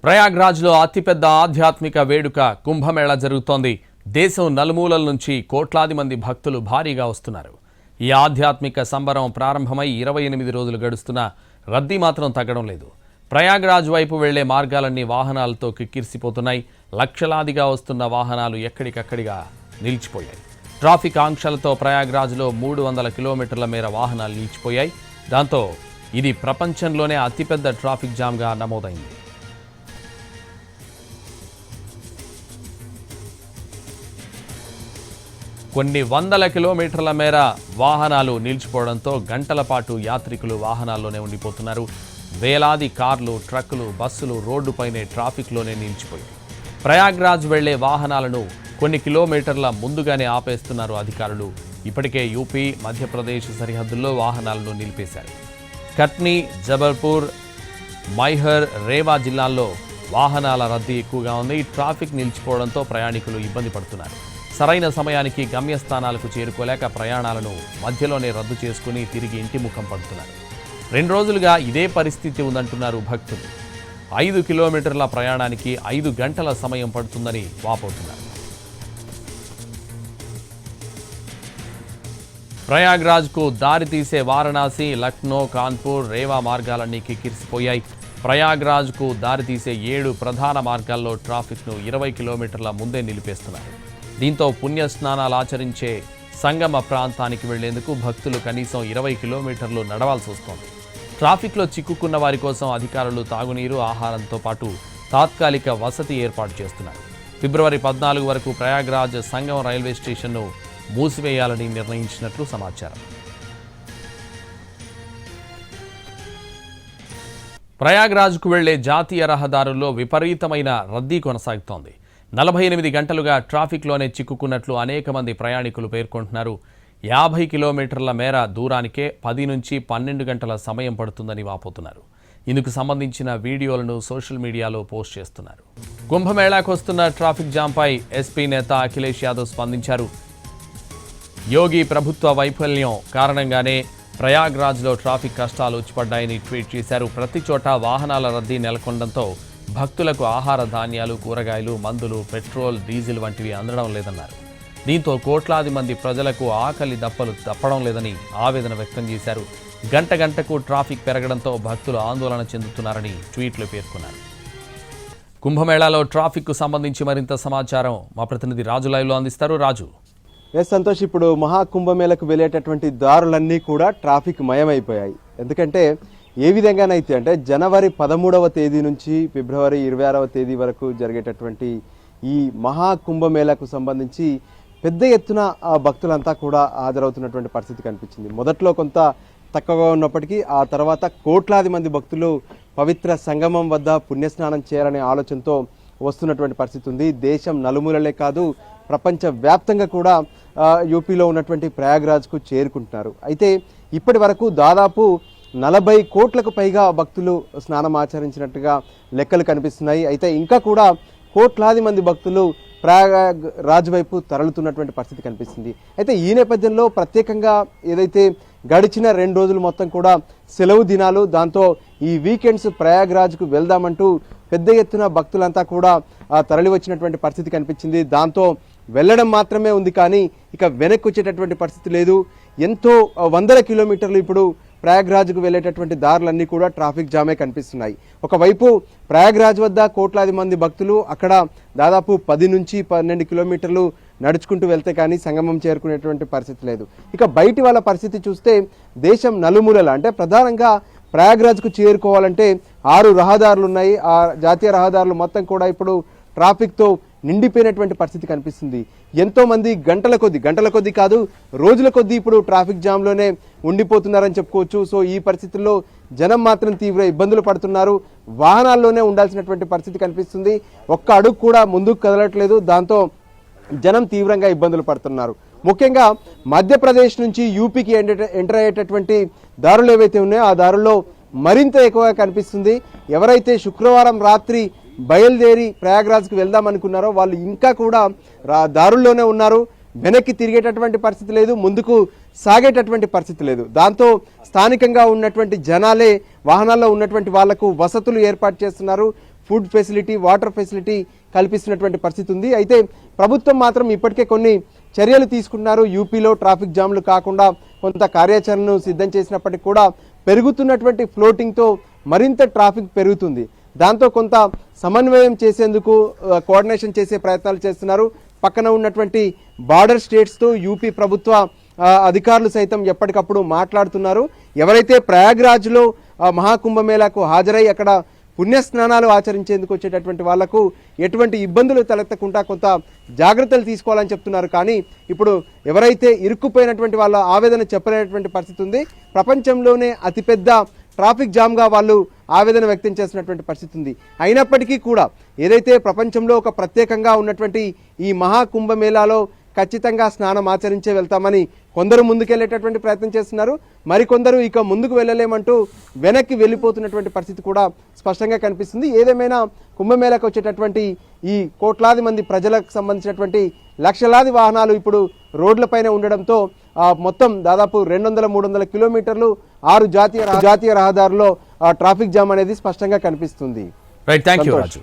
ప్రయాగ్రాజ్లో అతిపెద్ద ఆధ్యాత్మిక వేడుక కుంభమేళా జరుగుతోంది. దేశం నలుమూలల నుంచి కోట్లాది మంది భక్తులు భారీగా వస్తున్నారు. ఈ ఆధ్యాత్మిక సంబరం ప్రారంభమై 28 రోజులు గడుస్తున్నా రద్దీ మాత్రం తగ్గడం లేదు. ప్రయాగ్రాజ్ వైపు వెళ్లే మార్గాలన్నీ వాహనాలతో కిక్కిరిసిపోతున్నాయి. లక్షలాదిగా వస్తున్న వాహనాలు ఎక్కడికక్కడిగా నిలిచిపోయాయి. ట్రాఫిక్ ఆంక్షలతో ప్రయాగ్రాజ్లో 300 కిలోమీటర్ల మేర వాహనాలు నిలిచిపోయాయి. దాంతో ఇది ప్రపంచంలోనే అతిపెద్ద ట్రాఫిక్ జామ్గా నమోదైంది. కొన్ని వందల కిలోమీటర్ల మేర వాహనాలు నిలిచిపోవడంతో గంటల పాటు యాత్రికులు వాహనాల్లోనే ఉండిపోతున్నారు. వేలాది కార్లు, ట్రక్కులు, బస్సులు రోడ్డుపైనే ట్రాఫిక్లోనే నిలిచిపోయాయి. ప్రయాగ్రాజ్ వెళ్లే వాహనాలను కొన్ని కిలోమీటర్ల ముందుగానే ఆపేస్తున్నారు అధికారులు. ఇప్పటికే యూపీ, మధ్యప్రదేశ్ సరిహద్దుల్లో వాహనాలను నిలిపేశారు. కట్నీ, జబల్పూర్, మైహర్, రేవా జిల్లాల్లో వాహనాల రద్దీ ఎక్కువగా ఉంది. ట్రాఫిక్ నిలిచిపోవడంతో ప్రయాణికులు ఇబ్బంది పడుతున్నారు. సరైన సమయానికి గమ్యస్థానాలకు చేరుకోలేక ప్రయాణాలను మధ్యలోనే రద్దు చేసుకుని తిరిగి ఇంటి ముఖం పడుతున్నారు. 2 రోజులుగా ఇదే పరిస్థితి ఉందంటున్నారు భక్తులు. 5 కిలోమీటర్ల ప్రయాణానికి 5 గంటల సమయం పడుతుందని వాపోతున్నారు. ప్రయాగ్రాజ్కు దారితీసే వారణాసి, లక్నో, కాన్పూర్, రేవా మార్గాలన్నీ కిక్కిరిసిపోయాయి. ప్రయాగ్రాజ్కు దారితీసే 7 ప్రధాన మార్గాల్లో ట్రాఫిక్ను 20 కిలోమీటర్ల ముందే నిలిపేస్తున్నారు. దీంతో పుణ్యస్నానాలు ఆచరించే సంగమ ప్రాంతానికి వెళ్లేందుకు భక్తులు కనీసం 20 కిలోమీటర్లు నడవాల్సి వస్తోంది. ట్రాఫిక్లో చిక్కుకున్న వారి కోసం అధికారులు తాగునీరు, ఆహారంతో పాటు తాత్కాలిక వసతి ఏర్పాటు చేస్తున్నారు. ఫిబ్రవరి 14 వరకు ప్రయాగ్రాజ్ సంగం రైల్వే స్టేషన్ను మూసివేయాలని నిర్ణయించినట్లు సమాచారం. ప్రయాగ్రాజ్కు వెళ్లే జాతీయ రహదారుల్లో విపరీతమైన రద్దీ కొనసాగుతోంది. 48 గంటలుగా ట్రాఫిక్లోనే చిక్కుకున్నట్లు అనేక మంది ప్రయాణికులు పేర్కొంటున్నారు. 50 కిలోమీటర్ల మేర దూరానికే 10 నుంచి 12 గంటల సమయం పడుతుందని వాపోతున్నారు. ఇందుకు సంబంధించిన వీడియోలను సోషల్ మీడియాలో పోస్ట్ చేస్తున్నారు. కుంభమేళాకు వస్తున్న ట్రాఫిక్ జాంపై ఎస్పీ నేత అఖిలేష్ యాదవ్ స్పందించారు. యోగి ప్రభుత్వ వైఫల్యం కారణంగానే ప్రయాగ్రాజ్లో ట్రాఫిక్ కష్టాలు వచ్చిపడ్డాయని ట్వీట్ చేశారు. ప్రతి చోట వాహనాల రద్దీ నెలకొనడంతో భక్తులకు ఆహార ధాన్యాలు, కూరగాయలు, మందులు, పెట్రోల్, డీజిల్ వంటివి అందడం లేదన్నారు. దీంతో కోట్లాది మంది ప్రజలకు ఆకలి దప్పలు తప్పడం లేదని ఆవేదన వ్యక్తం చేశారు. గంట గంటకు ట్రాఫిక్ పెరగడంతో భక్తులు ఆందోళన చెందుతున్నారని ట్వీట్లు పేర్కొన్నారు. కుంభమేళాలో ట్రాఫిక్కు సంబంధించి మరింత సమాచారం మా ప్రతినిధి రాజు లైవ్లో అందిస్తారు. రాజు. సంతోష్, ఇప్పుడు మహాకుంభమేళకు వెళ్ళేటటువంటి దారులన్నీ కూడా ట్రాఫిక్ మయమైపోయాయి. ఎందుకంటే ఏ విధంగానైతే అంటే జనవరి 13వ తేదీ నుంచి ఫిబ్రవరి 26వ తేదీ వరకు జరిగేటటువంటి ఈ మహాకుంభమేళకు సంబంధించి పెద్ద ఎత్తున భక్తులంతా కూడా హాజరవుతున్నటువంటి పరిస్థితి కనిపించింది. మొదట్లో కొంత తక్కువగా ఉన్నప్పటికీ ఆ తర్వాత కోట్లాది మంది భక్తులు పవిత్ర సంగమం వద్ద పుణ్యస్నానం చేయాలనే ఆలోచనతో వస్తున్నటువంటి పరిస్థితి ఉంది. దేశం నలుమూలలే కాదు, ప్రపంచ వ్యాప్తంగా కూడా యూపీలో ఉన్నటువంటి ప్రయాగ్రాజ్కు చేరుకుంటున్నారు. అయితే ఇప్పటి వరకు దాదాపు 40 కోట్లకు పైగా భక్తులు స్నానం ఆచరించినట్టుగా లెక్కలు కనిపిస్తున్నాయి. అయితే ఇంకా కూడా కోట్లాది మంది భక్తులు ప్రయాగ్రాజ్ వైపు తరలుతున్నటువంటి పరిస్థితి కనిపిస్తుంది. అయితే ఈ నేపథ్యంలో ప్రత్యేకంగా ఏదైతే గడిచిన 2 రోజులు మొత్తం కూడా సెలవు దినాలు, దాంతో ఈ వీకెండ్స్ ప్రయాగ్రాజ్కు వెళ్దామంటూ పెద్ద ఎత్తున భక్తులంతా కూడా తరలి వచ్చినటువంటి పరిస్థితి కనిపించింది. దాంతో వెళ్ళడం మాత్రమే ఉంది, కానీ ఇక వెనక్కి వచ్చేటటువంటి పరిస్థితి లేదు. ఎంతో వందల కిలోమీటర్లు ఇప్పుడు ప్రయాగ్రాజ్కు వెళ్ళేటటువంటి దారులన్నీ కూడా ట్రాఫిక్ జామే కనిపిస్తున్నాయి. ఒకవైపు ప్రయాగ్రాజ్ వద్ద కోట్లాది మంది భక్తులు, అక్కడ దాదాపు 10 నుంచి 12 కిలోమీటర్లు నడుచుకుంటూ వెళ్తే కానీ సంగమం చేరుకునేటువంటి పరిస్థితి లేదు. ఇక బయటి వాళ్ళ పరిస్థితి చూస్తే దేశం నలుమూలల అంటే ప్రధానంగా ప్రయాగ్రాజ్కు చేరుకోవాలంటే 6 రహదారులు ఉన్నాయి. ఆ జాతీయ రహదారులు మొత్తం కూడా ఇప్పుడు ట్రాఫిక్తో నిండిపోయినటువంటి పరిస్థితి కనిపిస్తుంది. ఎంతో మంది గంటల కొద్దీ కాదు, రోజుల కొద్దీ ఇప్పుడు ట్రాఫిక్ జామ్లోనే ఉండిపోతున్నారని చెప్పుకోవచ్చు. సో ఈ పరిస్థితుల్లో జనం మాత్రం తీవ్ర ఇబ్బందులు పడుతున్నారు. వాహనాల్లోనే ఉండాల్సినటువంటి పరిస్థితి కనిపిస్తుంది. ఒక్క అడుగు కూడా ముందుకు కదలట్లేదు. దాంతో జనం తీవ్రంగా ఇబ్బందులు పడుతున్నారు. ముఖ్యంగా మధ్యప్రదేశ్ నుంచి యూపీకి ఎంటర్ అయ్యేటటువంటి దారులు ఏవైతే ఉన్నాయో ఆ దారుల్లో మరింత ఎక్కువగా కనిపిస్తుంది. ఎవరైతే శుక్రవారం రాత్రి బయలుదేరి ప్రయాగ్రాజ్కి వెళ్దాం అనుకున్నారో వాళ్ళు ఇంకా కూడా దారుల్లోనే ఉన్నారు. వెనక్కి తిరిగేటటువంటి పరిస్థితి లేదు, ముందుకు సాగేటటువంటి పరిస్థితి లేదు. దాంతో స్థానికంగా ఉన్నటువంటి జనాలే వాహనాల్లో ఉన్నటువంటి వాళ్లకు వసతులు ఏర్పాటు చేస్తున్నారు. ఫుడ్ ఫెసిలిటీ, వాటర్ ఫెసిలిటీ కల్పిస్తున్నటువంటి పరిస్థితి ఉంది. అయితే ప్రభుత్వం మాత్రం ఇప్పటికే కొన్ని చర్యలు తీసుకున్నారు. యూపీలో ట్రాఫిక్ జామ్లు కాకుండా కొంత కార్యాచరణను సిద్ధం చేసినప్పటికీ కూడా పెరుగుతున్నటువంటి ఫ్లోటింగ్తో మరింత ట్రాఫిక్ పెరుగుతుంది. దాంతో కొంత సమన్వయం చేసేందుకు కోఆర్డినేషన్ చేసే ప్రయత్నాలు చేస్తున్నారు. పక్కన ఉన్నటువంటి బార్డర్ స్టేట్స్తో యూపీ ప్రభుత్వ అధికారులు సైతం ఎప్పటికప్పుడు మాట్లాడుతున్నారు. ఎవరైతే ప్రయాగ్రాజ్లో మహాకుంభమేళాకు హాజరై అక్కడ పుణ్యస్నానాలు ఆచరించేందుకు వచ్చేటటువంటి వాళ్లకు ఎటువంటి ఇబ్బందులు తలెత్తకుండా కొంత జాగ్రత్తలు తీసుకోవాలని చెప్తున్నారు. కానీ ఇప్పుడు ఎవరైతే ఇరుక్కుపోయినటువంటి వాళ్ళ ఆవేదన చెప్పలేనటువంటి పరిస్థితి ఉంది. ప్రపంచంలోనే అతిపెద్ద ట్రాఫిక్ జామ్గా వాళ్ళు ఆవేదన వ్యక్తం చేస్తున్నటువంటి పరిస్థితి ఉంది. అయినప్పటికీ కూడా ఏదైతే ప్రపంచంలో ఒక ప్రత్యేకంగా ఉన్నటువంటి ఈ మహాకుంభమేళాలో ఖచ్చితంగా స్నానం ఆచరించే వెళ్తామని కొందరు ముందుకెళ్లేటటువంటి ప్రయత్నం చేస్తున్నారు. మరికొందరు ఇక ముందుకు వెళ్ళలేమంటూ వెనక్కి వెళ్ళిపోతున్నటువంటి పరిస్థితి కూడా స్పష్టంగా కనిపిస్తుంది. ఏదేమైనా కుంభమేళాకు వచ్చేటటువంటి ఈ కోట్లాది మంది ప్రజలకు సంబంధించినటువంటి లక్షలాది వాహనాలు ఇప్పుడు రోడ్లపైన ఉండడంతో మొత్తం దాదాపు 200-300 కిలోమీటర్లు 6 జాతీయ రహదారుల్లో ట్రాఫిక్ జామ్ అనేది స్పష్టంగా కనిపిస్తుంది. Right, thank you Raju.